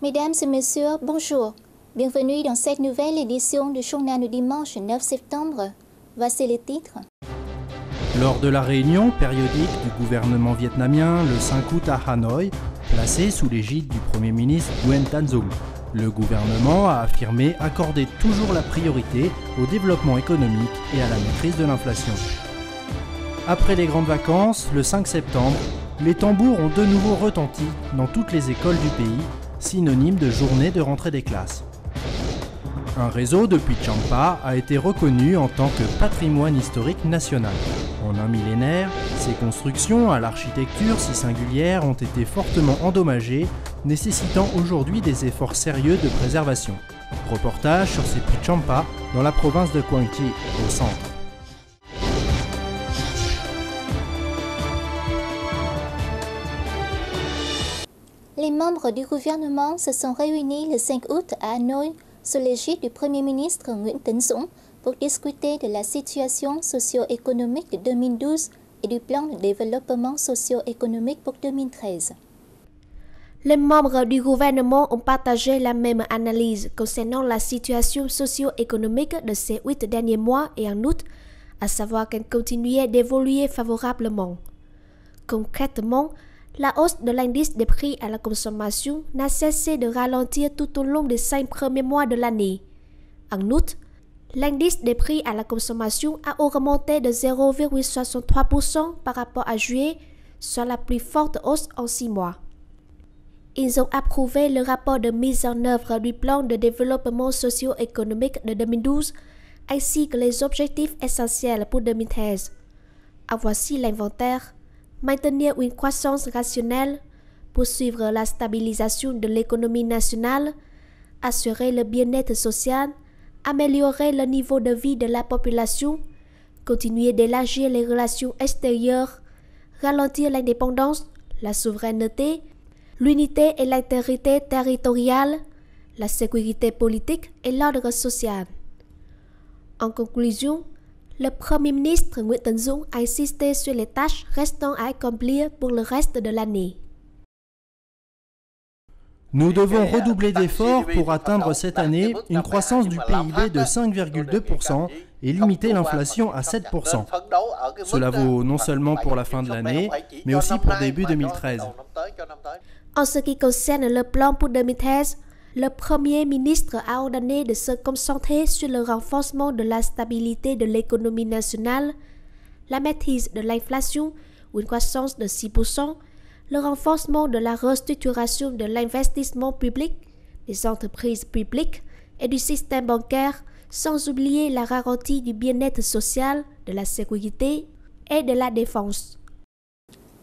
Mesdames et messieurs, bonjour. Bienvenue dans cette nouvelle édition du journal du dimanche 9 septembre. Voici les titres. Lors de la réunion périodique du gouvernement vietnamien le 5 août à Hanoï, placée sous l'égide du Premier ministre Nguyen Thanh Dung, le gouvernement a affirmé accorder toujours la priorité au développement économique et à la maîtrise de l'inflation. Après les grandes vacances, le 5 septembre, les tambours ont de nouveau retenti dans toutes les écoles du pays, synonyme de journée de rentrée des classes. Un réseau depuis Champa a été reconnu en tant que patrimoine historique national. En un millénaire, ces constructions à l'architecture si singulière ont été fortement endommagées, nécessitant aujourd'hui des efforts sérieux de préservation. Reportage sur ces puits Champa dans la province de Quang Tri, au centre. Les membres du gouvernement se sont réunis le 5 août à Hanoï sous l'égide du Premier ministre Nguyễn Tấn Dũng pour discuter de la situation socio-économique de 2012 et du plan de développement socio-économique pour 2013. Les membres du gouvernement ont partagé la même analyse concernant la situation socio-économique de ces 8 derniers mois et en août, à savoir qu'elle continuait d'évoluer favorablement. Concrètement, la hausse de l'indice des prix à la consommation n'a cessé de ralentir tout au long des 5 premiers mois de l'année. En août, l'indice des prix à la consommation a augmenté de 0,63% par rapport à juillet, soit la plus forte hausse en 6 mois. Ils ont approuvé le rapport de mise en œuvre du plan de développement socio-économique de 2012 ainsi que les objectifs essentiels pour 2013. En voici l'inventaire. Maintenir une croissance rationnelle, poursuivre la stabilisation de l'économie nationale, assurer le bien-être social, améliorer le niveau de vie de la population, continuer d'élargir les relations extérieures, ralentir l'indépendance, la souveraineté, l'unité et l'intégrité territoriale, la sécurité politique et l'ordre social. En conclusion, le Premier ministre Nguyễn Tấn Dũng a insisté sur les tâches restant à accomplir pour le reste de l'année. Nous devons redoubler d'efforts pour atteindre cette année une croissance du PIB de 5,2% et limiter l'inflation à 7%. Cela vaut non seulement pour la fin de l'année, mais aussi pour début 2013. En ce qui concerne le plan pour 2013, le Premier ministre a ordonné de se concentrer sur le renforcement de la stabilité de l'économie nationale, la maîtrise de l'inflation ou une croissance de 6%, le renforcement de la restructuration de l'investissement public, des entreprises publiques et du système bancaire, sans oublier la garantie du bien-être social, de la sécurité et de la défense.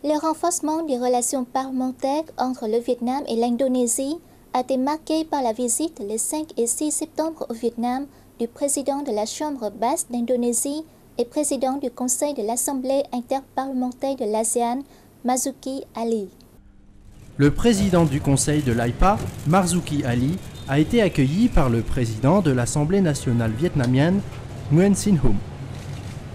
Le renforcement des relations parlementaires entre le Vietnam et l'Indonésie a été marqué par la visite le 5 et 6 septembre au Vietnam du président de la Chambre basse d'Indonésie et président du Conseil de l'Assemblée interparlementaire de l'ASEAN, Marzuki Ali. Le président du Conseil de l'AIPA, Marzuki Ali, a été accueilli par le président de l'Assemblée nationale vietnamienne, Nguyen Sinh Hum.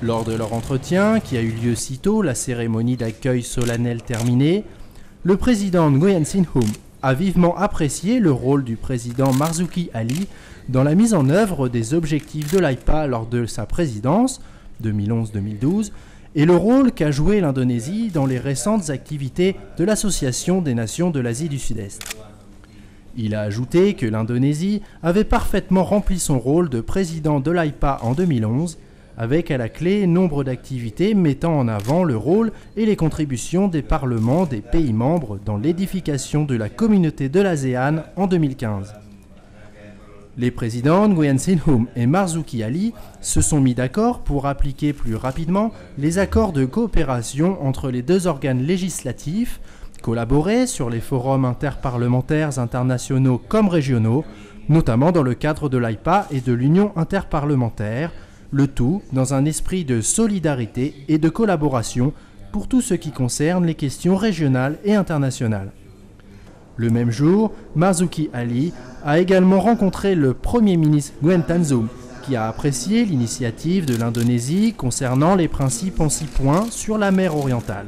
Lors de leur entretien, qui a eu lieu sitôt la cérémonie d'accueil solennelle terminée, le président Nguyen Sinh Hum a vivement apprécié le rôle du président Marzuki Ali dans la mise en œuvre des objectifs de l'AIPA lors de sa présidence, 2011-2012, et le rôle qu'a joué l'Indonésie dans les récentes activités de l'Association des Nations de l'Asie du Sud-Est. Il a ajouté que l'Indonésie avait parfaitement rempli son rôle de président de l'AIPA en 2011, avec à la clé nombre d'activités mettant en avant le rôle et les contributions des parlements des pays membres dans l'édification de la communauté de l'ASEAN en 2015. Les présidents Nguyen Sinh Hum et Marzuki Ali se sont mis d'accord pour appliquer plus rapidement les accords de coopération entre les deux organes législatifs, collaborer sur les forums interparlementaires internationaux comme régionaux, notamment dans le cadre de l'AIPA et de l'Union interparlementaire, le tout dans un esprit de solidarité et de collaboration pour tout ce qui concerne les questions régionales et internationales. Le même jour, Marzuki Ali a également rencontré le Premier ministre Nguyen Thanh Dung, qui a apprécié l'initiative de l'Indonésie concernant les principes en 6 points sur la mer orientale.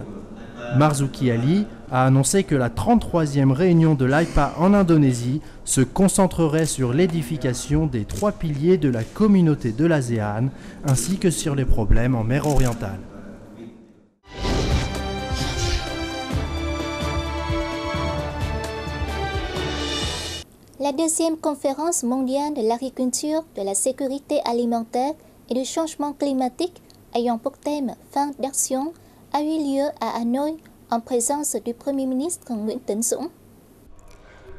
Marzuki Ali a annoncé que la 33e réunion de l'AIPA en Indonésie se concentrerait sur l'édification des 3 piliers de la communauté de l'ASEAN ainsi que sur les problèmes en mer orientale. La deuxième conférence mondiale de l'agriculture, de la sécurité alimentaire et du changement climatique ayant pour thème fin d'action a eu lieu à Hanoï en présence du Premier ministre Nguyễn Tấn Dũng.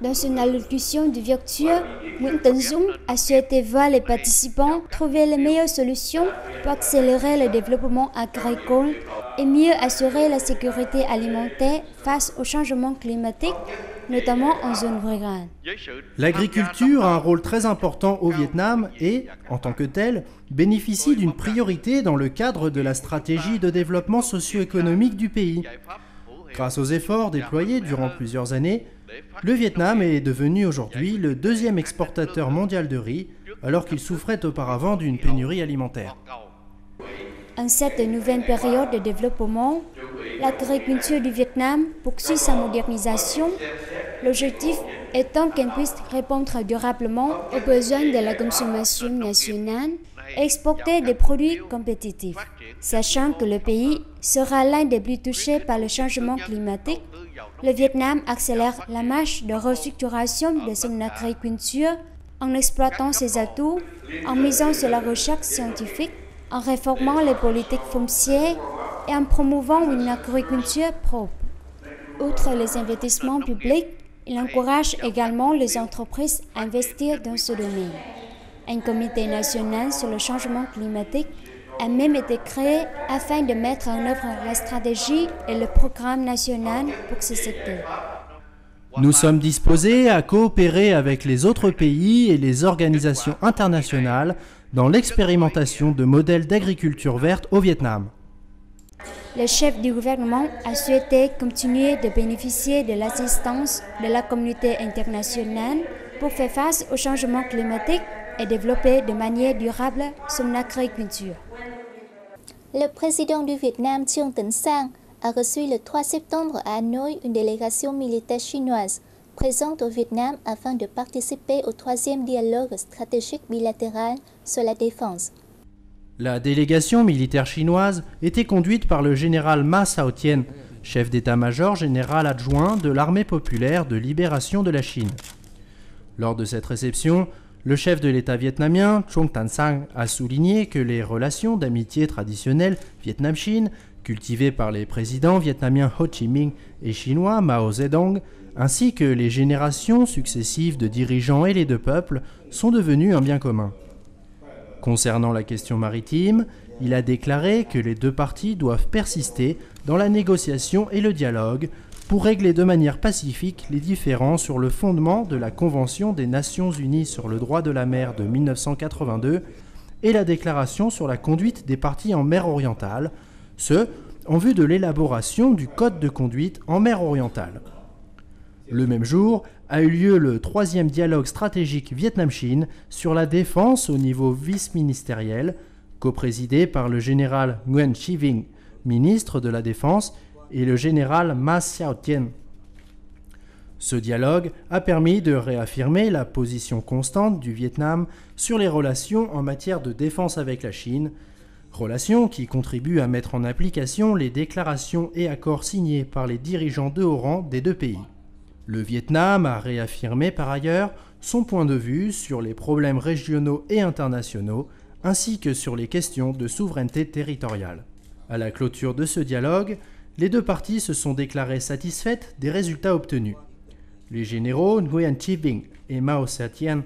Dans son allocution de virtueux, Nguyễn Tấn Dũng a souhaité voir les participants trouver les meilleures solutions pour accélérer le développement agricole et mieux assurer la sécurité alimentaire face au changement climatique, notamment en zone rurale. L'agriculture a un rôle très important au Vietnam et, en tant que tel, bénéficie d'une priorité dans le cadre de la stratégie de développement socio-économique du pays. Grâce aux efforts déployés durant plusieurs années, le Vietnam est devenu aujourd'hui le 2e exportateur mondial de riz, alors qu'il souffrait auparavant d'une pénurie alimentaire. En cette nouvelle période de développement, l'agriculture du Vietnam poursuit sa modernisation, l'objectif étant qu'elle puisse répondre durablement aux besoins de la consommation nationale et exporter des produits compétitifs. Sachant que le pays sera l'un des plus touchés par le changement climatique, le Vietnam accélère la marche de restructuration de son agriculture en exploitant ses atouts, en misant sur la recherche scientifique, en réformant les politiques foncières et en promouvant une agriculture propre. Outre les investissements publics, il encourage également les entreprises à investir dans ce domaine. Un comité national sur le changement climatique a même été créé afin de mettre en œuvre la stratégie et le programme national pour ce secteur. Nous sommes disposés à coopérer avec les autres pays et les organisations internationales dans l'expérimentation de modèles d'agriculture verte au Vietnam. Le chef du gouvernement a souhaité continuer de bénéficier de l'assistance de la communauté internationale pour faire face au changement climatique et développer de manière durable son agriculture. Le président du Vietnam, Trương Tấn Sang, a reçu le 3 septembre à Hanoï une délégation militaire chinoise présente au Vietnam afin de participer au 3e dialogue stratégique bilatéral sur la défense. La délégation militaire chinoise était conduite par le général Ma Sao-Tien, chef d'état-major général adjoint de l'armée populaire de libération de la Chine. Lors de cette réception, le chef de l'État vietnamien, Truong Tan Sang, a souligné que les relations d'amitié traditionnelles Vietnam-Chine, cultivées par les présidents vietnamiens Ho Chi Minh et chinois Mao Zedong, ainsi que les générations successives de dirigeants et les deux peuples, sont devenues un bien commun. Concernant la question maritime, il a déclaré que les deux parties doivent persister dans la négociation et le dialogue pour régler de manière pacifique les différends sur le fondement de la Convention des Nations Unies sur le droit de la mer de 1982 et la déclaration sur la conduite des parties en mer orientale, ce, en vue de l'élaboration du Code de conduite en mer orientale. Le même jour a eu lieu le 3e dialogue stratégique Vietnam-Chine sur la défense au niveau vice-ministériel, coprésidé par le général Nguyen Chi Vinh, ministre de la Défense, et le général Ma Sao-Tien. Ce dialogue a permis de réaffirmer la position constante du Vietnam sur les relations en matière de défense avec la Chine, relations qui contribuent à mettre en application les déclarations et accords signés par les dirigeants de haut rang des deux pays. Le Vietnam a réaffirmé par ailleurs son point de vue sur les problèmes régionaux et internationaux, ainsi que sur les questions de souveraineté territoriale. À la clôture de ce dialogue, les deux parties se sont déclarées satisfaites des résultats obtenus. Les généraux Nguyen Chi Vinh et Mao Zedong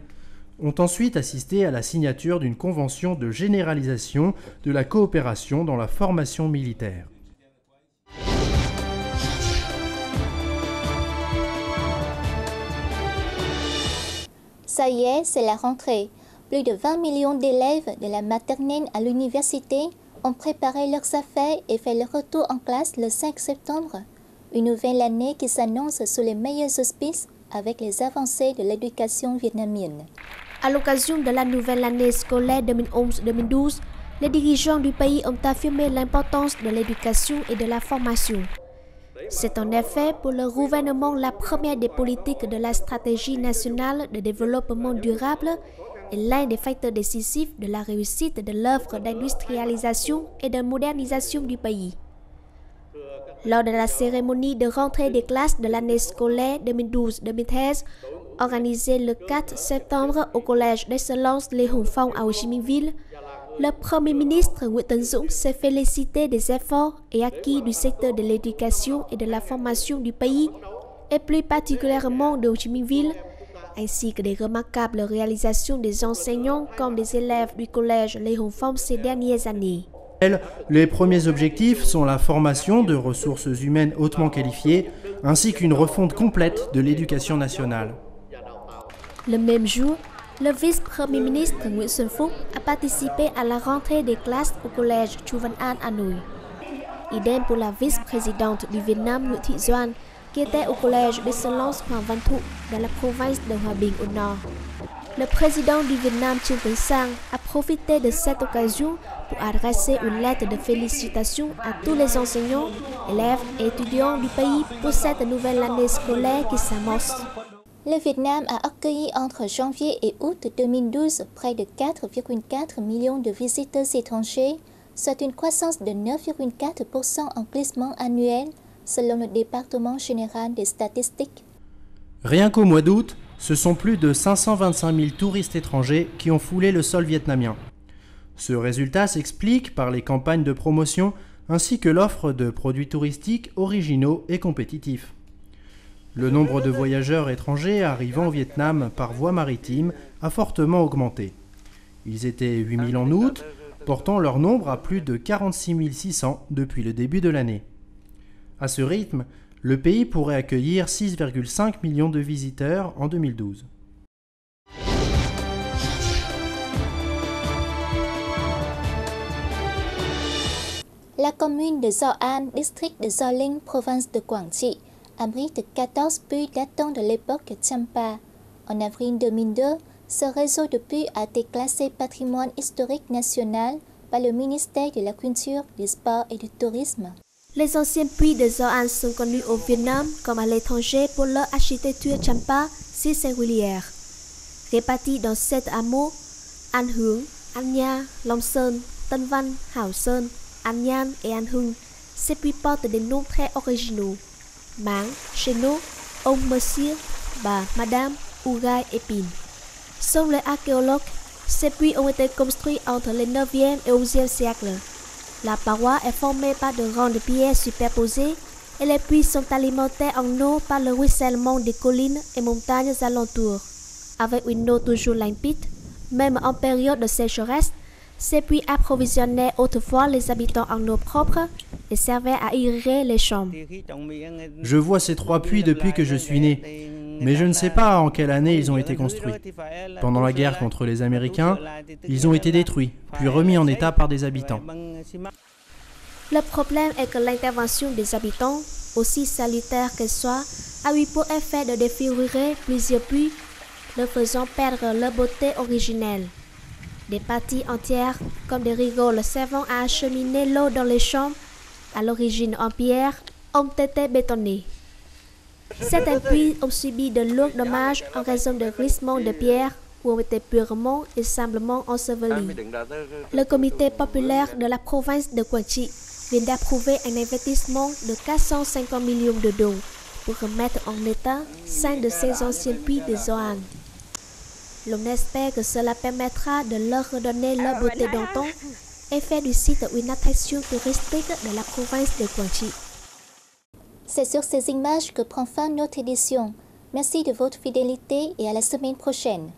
ont ensuite assisté à la signature d'une convention de généralisation de la coopération dans la formation militaire. Ça y est, c'est la rentrée. Plus de 20 millions d'élèves de la maternelle à l'université ont préparé leurs affaires et fait leur retour en classe le 5 septembre. Une nouvelle année qui s'annonce sous les meilleurs auspices avec les avancées de l'éducation vietnamienne. À l'occasion de la nouvelle année scolaire 2011-2012, les dirigeants du pays ont affirmé l'importance de l'éducation et de la formation. C'est en effet pour le gouvernement la première des politiques de la stratégie nationale de développement durable et l'un des facteurs décisifs de la réussite de l'œuvre d'industrialisation et de modernisation du pays. Lors de la cérémonie de rentrée des classes de l'année scolaire 2012-2013, organisée le 4 septembre au collège d'excellence Lê Hồng Phong à Hồ Chí Minh Ville, le Premier ministre Nguyễn Tấn Dũng s'est félicité des efforts et acquis du secteur de l'éducation et de la formation du pays, et plus particulièrement de Hồ Chí Minh Ville, ainsi que des remarquables réalisations des enseignants comme des élèves du collège Lê Hồng Phong ces dernières années. Les premiers objectifs sont la formation de ressources humaines hautement qualifiées, ainsi qu'une refonte complète de l'éducation nationale. Le même jour, le vice-premier ministre Nguyễn Xuân Phúc a participé à la rentrée des classes au collège Chu Văn An à Nội. Idem pour la vice-présidente du Vietnam Nguyễn Thị Doan, qui était au collège d'excellence Hoàng Văn Thụ dans la province de Hòa Bình au nord. Le président du Vietnam Trương Tấn Sang a profité de cette occasion pour adresser une lettre de félicitations à tous les enseignants, élèves et étudiants du pays pour cette nouvelle année scolaire qui s'amorce. Le Vietnam a accueilli entre janvier et août 2012 près de 4,4 millions de visiteurs étrangers, soit une croissance de 9,4% en glissement annuel, selon le département général des statistiques. Rien qu'au mois d'août, ce sont plus de 525 000 touristes étrangers qui ont foulé le sol vietnamien. Ce résultat s'explique par les campagnes de promotion ainsi que l'offre de produits touristiques originaux et compétitifs. Le nombre de voyageurs étrangers arrivant au Vietnam par voie maritime a fortement augmenté. Ils étaient 8 000 en août, portant leur nombre à plus de 46 600 depuis le début de l'année. À ce rythme, le pays pourrait accueillir 6,5 millions de visiteurs en 2012. La commune de Do An, district de Do Linh, province de Quảng Trị, abrite 14 puits datant de l'époque Champa. En avril 2002, ce réseau de puits a été classé patrimoine historique national par le ministère de la Culture, du Sport et du Tourisme. Les anciens puits de Do An sont connus au Vietnam comme à l'étranger pour leur architecture Champa si singulière. Répartis dans 7 hameaux, An Hướng, An Nha, Long Sơn, Tân Văn, Hảo Sơn, An Nhan et An Hưng, ces puits portent des noms très originaux. Máng, Cheno, ông Monsieur, bà, Madame, Ougai et Pin. Selon les archéologues, ces puits ont été construits entre le 9e et 11e siècle. La paroi est formée par de grandes pierres superposées et les puits sont alimentés en eau par le ruissellement des collines et montagnes alentours. Avec une eau toujours limpide, même en période de sécheresse, ces puits approvisionnaient autrefois les habitants en eau propre et servaient à irriguer les champs. Je vois ces 3 puits depuis que je suis né, mais je ne sais pas en quelle année ils ont été construits. Pendant la guerre contre les Américains, ils ont été détruits, puis remis en état par des habitants. Le problème est que l'intervention des habitants, aussi salutaire qu'elle soit, a eu pour effet de défigurer plusieurs puits, leur faisant perdre leur beauté originelle. Des parties entières, comme des rigoles servant à acheminer l'eau dans les champs, à l'origine en pierre, ont été bétonnés. Certains puits ont subi de lourds dommages en raison de glissements de pierre ou ont été purement et simplement ensevelis. Le comité populaire de la province de Quảng Trị vient d'approuver un investissement de 450 millions de dong pour remettre en état 5 de ces anciens puits de Do An. L'on espère que cela permettra de leur redonner leur beauté d'antan et faire du site une attraction touristique de la province de Quảng Trị. C'est sur ces images que prend fin notre édition. Merci de votre fidélité et à la semaine prochaine.